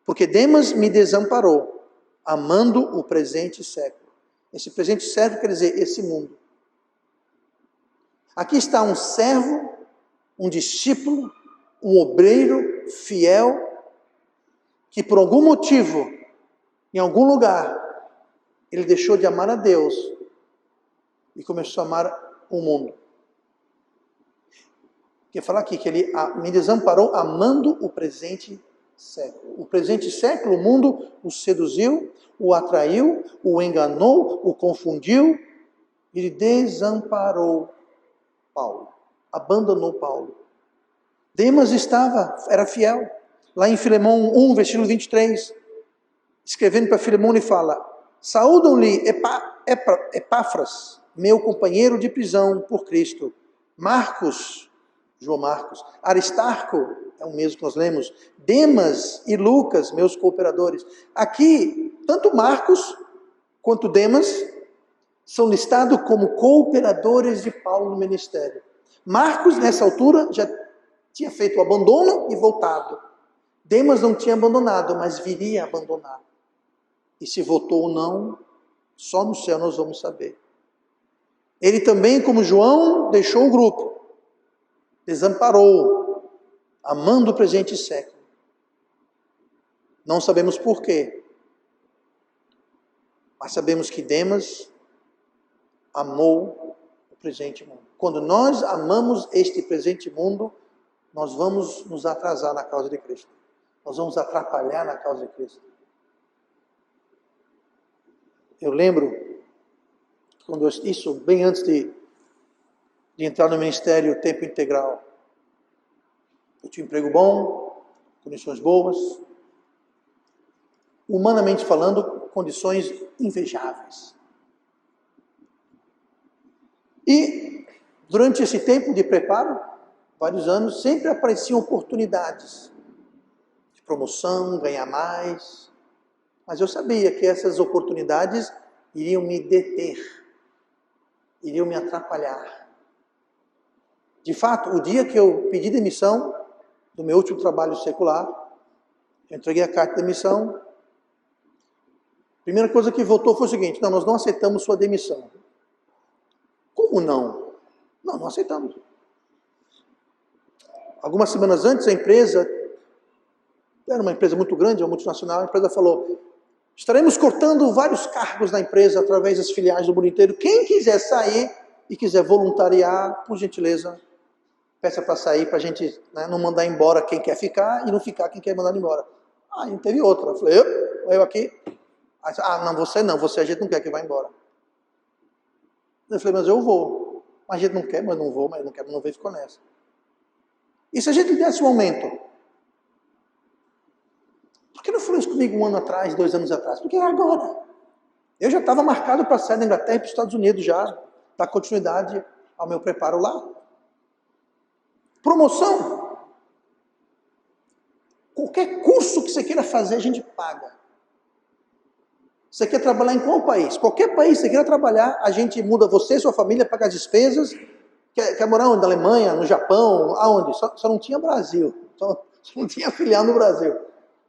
Porque Demas me desamparou, amando o presente século. Esse presente século quer dizer esse mundo. Aqui está um servo, um discípulo, um obreiro fiel, que por algum motivo, em algum lugar, ele deixou de amar a Deus e começou a amar o mundo. Quer falar aqui que ele me desamparou amando o presente século. O presente século, o mundo o seduziu, o atraiu, o enganou, o confundiu. Ele desamparou Paulo, abandonou Paulo. Demas era fiel. Lá em Filemão 1, versículo 23, escrevendo para Filemão, ele fala: saúdam-lhe Epáfras, meu companheiro de prisão por Cristo, Marcos, João Marcos, Aristarco, é o mesmo que nós lemos, Demas e Lucas, meus cooperadores. Aqui, tanto Marcos quanto Demas são listados como cooperadores de Paulo no ministério. Marcos, nessa altura, já tinha feito o abandono e voltado. Demas não tinha abandonado, mas viria a abandonar. E se voltou ou não, só no céu nós vamos saber. Ele também, como João, deixou o grupo. Desamparou, amando o presente século. Não sabemos porquê, mas sabemos que Demas amou o presente mundo. Quando nós amamos este presente mundo, nós vamos nos atrasar na causa de Cristo. Nós vamos atrapalhar na causa de Cristo. Eu lembro, isso bem antes de entrar no ministério tempo integral. Eu tinha um emprego bom, condições boas, humanamente falando, condições invejáveis. E durante esse tempo de preparo, vários anos, sempre apareciam oportunidades de promoção, ganhar mais. Mas eu sabia que essas oportunidades iriam me deter, iriam me atrapalhar. De fato, o dia que eu pedi demissão do meu último trabalho secular, eu entreguei a carta de demissão, a primeira coisa que voltou foi o seguinte: não, nós não aceitamos sua demissão. Como não? Não aceitamos. Algumas semanas antes, a empresa, era uma empresa muito grande, uma multinacional, a empresa falou: estaremos cortando vários cargos na empresa através das filiais do mundo inteiro. Quem quiser sair e quiser voluntariar, por gentileza, peça para sair, para a gente não mandar embora quem quer ficar e não ficar quem quer mandar embora. Aí não teve outra. Eu falei: eu aqui? Não, você a gente não quer que vá embora. Eu falei: mas eu vou. Mas a gente não quer, mas não vou, mas não quer, mas não veio, ficou nessa. E se a gente desse um aumento? Por que não falou isso comigo 1 ano atrás, 2 anos atrás? Porque é agora. Eu já estava marcado para sair da Inglaterra e para os Estados Unidos já, dar continuidade ao meu preparo lá. Promoção. Qualquer curso que você queira fazer, a gente paga. Você quer trabalhar em qual país? Qualquer país que você queira trabalhar, a gente muda você e sua família, paga as despesas. Quer morar onde? Na Alemanha, no Japão, aonde? Só não tinha Brasil. Só não tinha filial no Brasil.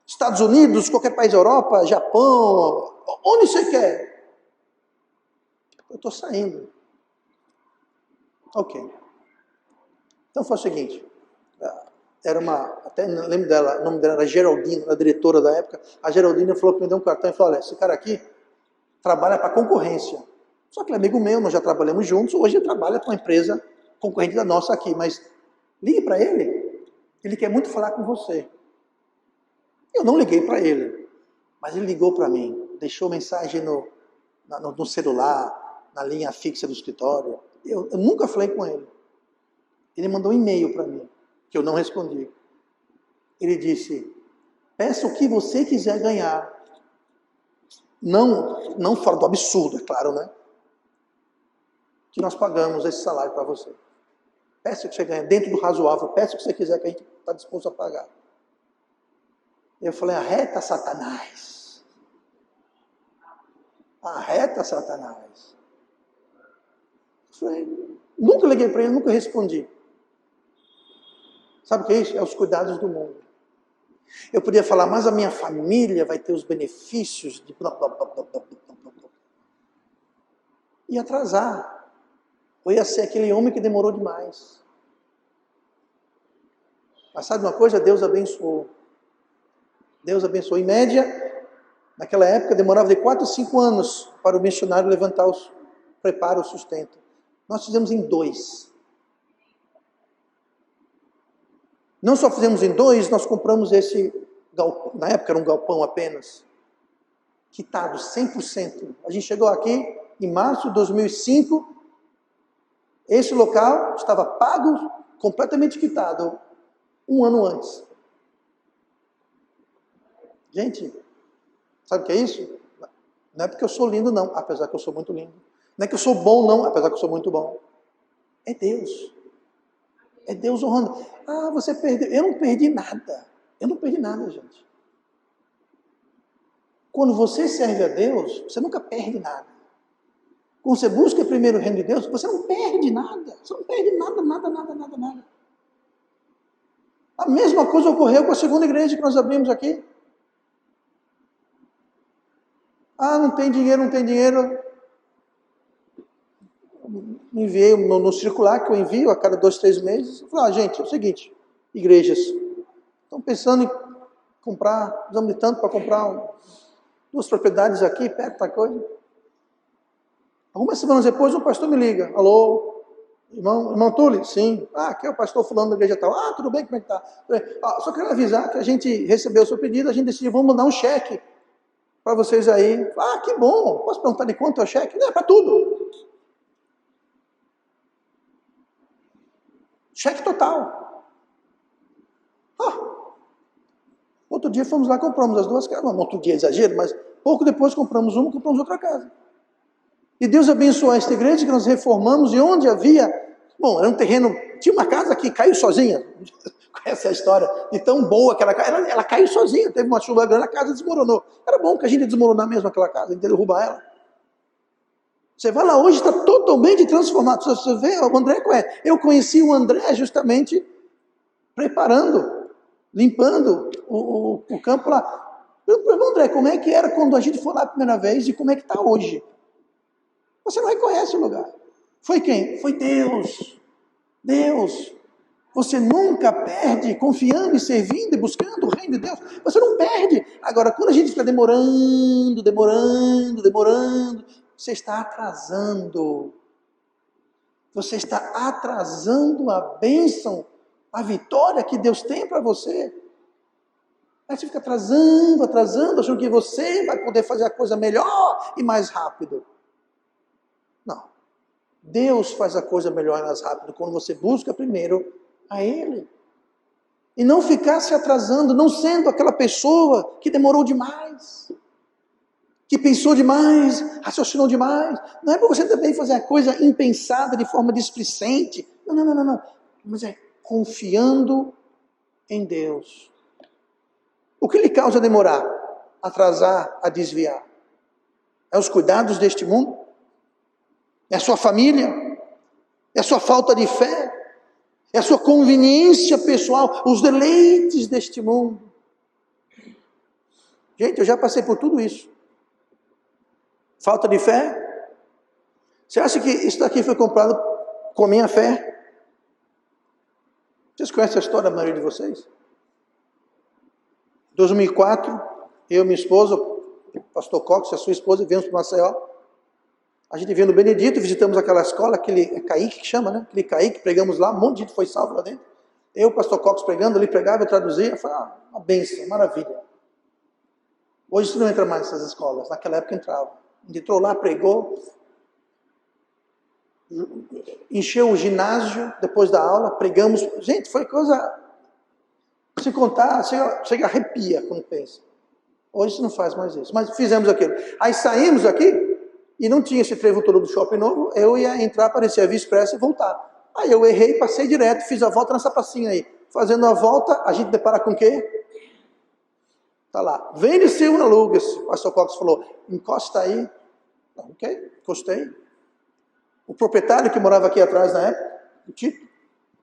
Estados Unidos, qualquer país da Europa, Japão, onde você quer? Eu estou saindo. Ok. Então foi o seguinte, até lembro dela, o nome dela era Geraldina, a diretora da época. A Geraldina falou que me deu um cartão e falou: olha, esse cara aqui trabalha para concorrência. Só que ele é amigo meu, nós já trabalhamos juntos, hoje ele trabalha para uma empresa concorrente da nossa aqui, mas ligue para ele, Ele quer muito falar com você. Eu não liguei para ele, mas ele ligou para mim, deixou mensagem no celular, na linha fixa do escritório. Eu nunca falei com ele. Ele mandou um e-mail para mim, que eu não respondi. Ele disse, peça o que você quiser ganhar. Não fora do absurdo, é claro, né? Que nós pagamos esse salário para você. Peça o que você ganha, dentro do razoável, peça o que você quiser, que a gente está disposto a pagar. Eu falei, arreta Satanás. Arreta Satanás. Eu falei, nunca liguei para ele, nunca respondi. Sabe o que é isso? É os cuidados do mundo. Eu podia falar, mas a minha família vai ter os benefícios de blá, blá, blá, blá, blá, blá, blá. E atrasar. Ou ia ser aquele homem que demorou demais. Mas sabe uma coisa? Deus abençoou. Deus abençoou. Em média, naquela época, demorava de 4 a 5 anos para o missionário levantar preparar o sustento. Nós fizemos em 2. Não só fizemos em 2, nós compramos esse galpão, na época era um galpão apenas, quitado 100%. A gente chegou aqui em março de 2005, esse local estava pago, completamente quitado, 1 ano antes. Gente, sabe o que é isso? Não é porque eu sou lindo não, apesar que eu sou muito lindo. Não é que eu sou bom não, apesar que eu sou muito bom. É Deus. É Deus honrando. Ah, você perdeu. Eu não perdi nada. Eu não perdi nada, gente. Quando você serve a Deus, você nunca perde nada. Quando você busca primeiro o reino de Deus, você não perde nada. Você não perde nada, nada, nada, nada, nada. A mesma coisa ocorreu com a segunda igreja que nós abrimos aqui. Ah, não tem dinheiro, não tem dinheiro. Enviei no circular que eu envio a cada 2, 3 meses. Eu falei, gente, é o seguinte, igrejas, estão pensando em comprar, precisamos de tanto para comprar 2 propriedades aqui, perto da coisa. Algumas semanas depois, um pastor me liga. Alô, irmão Túlio? Sim. Ah, aqui é o pastor fulano da igreja tal. Ah, tudo bem, como é que tá? Só quero avisar que a gente recebeu o seu pedido, a gente decidiu, vamos mandar um cheque para vocês aí. Ah, que bom. Posso perguntar de quanto é o cheque? Não, é para tudo. Cheque total. Outro dia fomos lá, compramos as 2 casas. Não, outro dia é exagero, mas pouco depois compramos uma, compramos outra casa. E Deus abençoou esta igreja que nós reformamos, e onde havia, era um terreno, tinha uma casa que caiu sozinha. Conhece a história? De tão boa aquela casa, ela caiu sozinha, teve uma chuva grande, a casa desmoronou. Era bom que a gente desmoronar mesmo aquela casa, a gente derrubar ela. Você vai lá hoje, está totalmente transformado. Você vê, o André, eu conheci o André justamente preparando, limpando o campo lá. Eu pergunto, André, como é que era quando a gente foi lá a primeira vez e como é que está hoje? Você não reconhece o lugar. Foi quem? Foi Deus. Deus. Você nunca perde confiando e servindo e buscando o reino de Deus. Você não perde. Agora, quando a gente fica demorando, você está atrasando. Você está atrasando a bênção, a vitória que Deus tem para você. Aí você fica atrasando, achando que você vai poder fazer a coisa melhor e mais rápido. Não. Deus faz a coisa melhor e mais rápido quando você busca primeiro a Ele. E não ficar se atrasando, não sendo aquela pessoa que demorou demais, que pensou demais, raciocinou demais. Não é para você também fazer a coisa impensada de forma displicente. Não. Mas é confiando em Deus. O que lhe causa demorar, atrasar, a desviar? É os cuidados deste mundo? É a sua família? É a sua falta de fé? É a sua conveniência pessoal? Os deleites deste mundo? Gente, eu já passei por tudo isso. Falta de fé? Você acha que isso daqui foi comprado com a minha fé? Vocês conhecem a história da maioria de vocês? Em 2004, eu e minha esposa, o pastor Cox e a sua esposa, viemos para Maceió. A gente veio no Benedito, visitamos aquela escola, aquele Kaique que chama, né? Aquele Kaique, pregamos lá, um monte de gente foi salvo lá dentro. Eu, o pastor Cox pregando, ele pregava, eu traduzia, foi uma bênção, maravilha. Hoje você não entra mais nessas escolas, naquela época entrava. Entrou lá, pregou, encheu o ginásio depois da aula, pregamos. Gente, foi coisa, se contar, chega arrepia quando pensa. Hoje você não faz mais isso, mas fizemos aquilo. Aí saímos aqui, e não tinha esse trevo todo do shopping novo, eu ia entrar, aparecia a Via Expressa e voltar. Aí eu errei, passei direto, fiz a volta nessa pracinha aí. Fazendo a volta, a gente depara com o quê? Tá lá. Vende-se um aluga-se. O pastor Cox falou, encosta aí. Ok, encostei. O proprietário que morava aqui atrás na época, o Tito,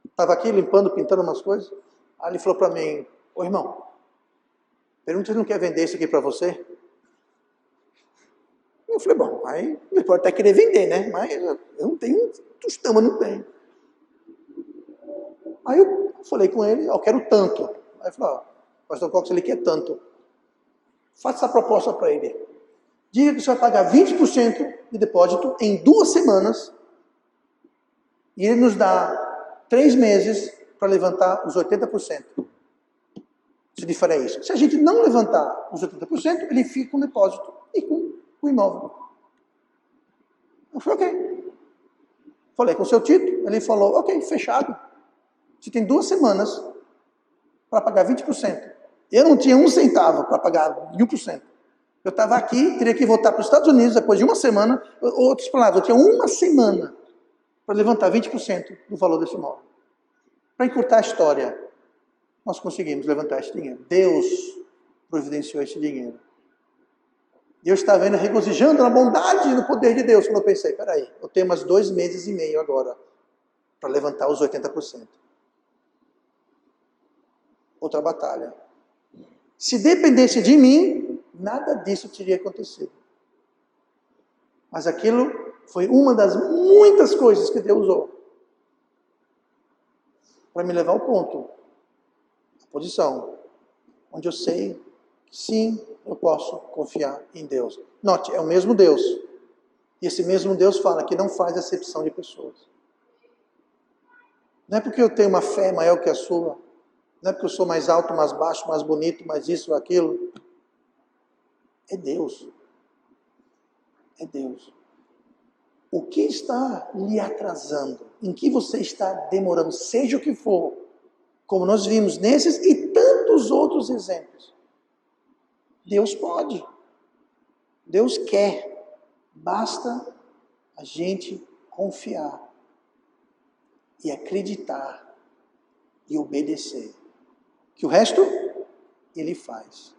estava aqui limpando, pintando umas coisas. Aí ele falou para mim, ô irmão, pergunta se não quer vender isso aqui para você. Eu falei, bom, aí ele pode até querer vender, né? Mas eu não tenho um tostão, eu não tenho. Aí eu falei com ele, eu quero tanto. Aí ele falou, o pastor Cox, ele quer tanto. Faça essa proposta para ele. Diga que você vai pagar 20% de depósito em 2 semanas e ele nos dá 3 meses para levantar os 80%. Se difere isso. Se a gente não levantar os 80%, ele fica com o depósito e com o imóvel. Eu falei, ok. Falei com o seu Tito, ele falou, ok, fechado. Você tem 2 semanas para pagar 20%. Eu não tinha 1 centavo para pagar 1%. Eu estava aqui, teria que voltar para os Estados Unidos depois de 1 semana. Outras palavras, eu tinha 1 semana para levantar 20% do valor desse imóvel. Para encurtar a história, nós conseguimos levantar esse dinheiro. Deus providenciou esse dinheiro. E eu estava vendo, regozijando na bondade e no poder de Deus, quando eu pensei, peraí, eu tenho mais 2 meses e meio agora para levantar os 80%. Outra batalha. Se dependesse de mim, nada disso teria acontecido. Mas aquilo foi uma das muitas coisas que Deus usou para me levar ao ponto, a posição, onde eu sei que sim, eu posso confiar em Deus. Note, é o mesmo Deus. E esse mesmo Deus fala que não faz acepção de pessoas. Não é porque eu tenho uma fé maior que a sua, não é porque eu sou mais alto, mais baixo, mais bonito, mais isso ou aquilo. É Deus. É Deus. O que está lhe atrasando? Em que você está demorando? Seja o que for. Como nós vimos nesses e tantos outros exemplos. Deus pode. Deus quer. Basta a gente confiar. E acreditar. E obedecer. Que o resto, Ele faz.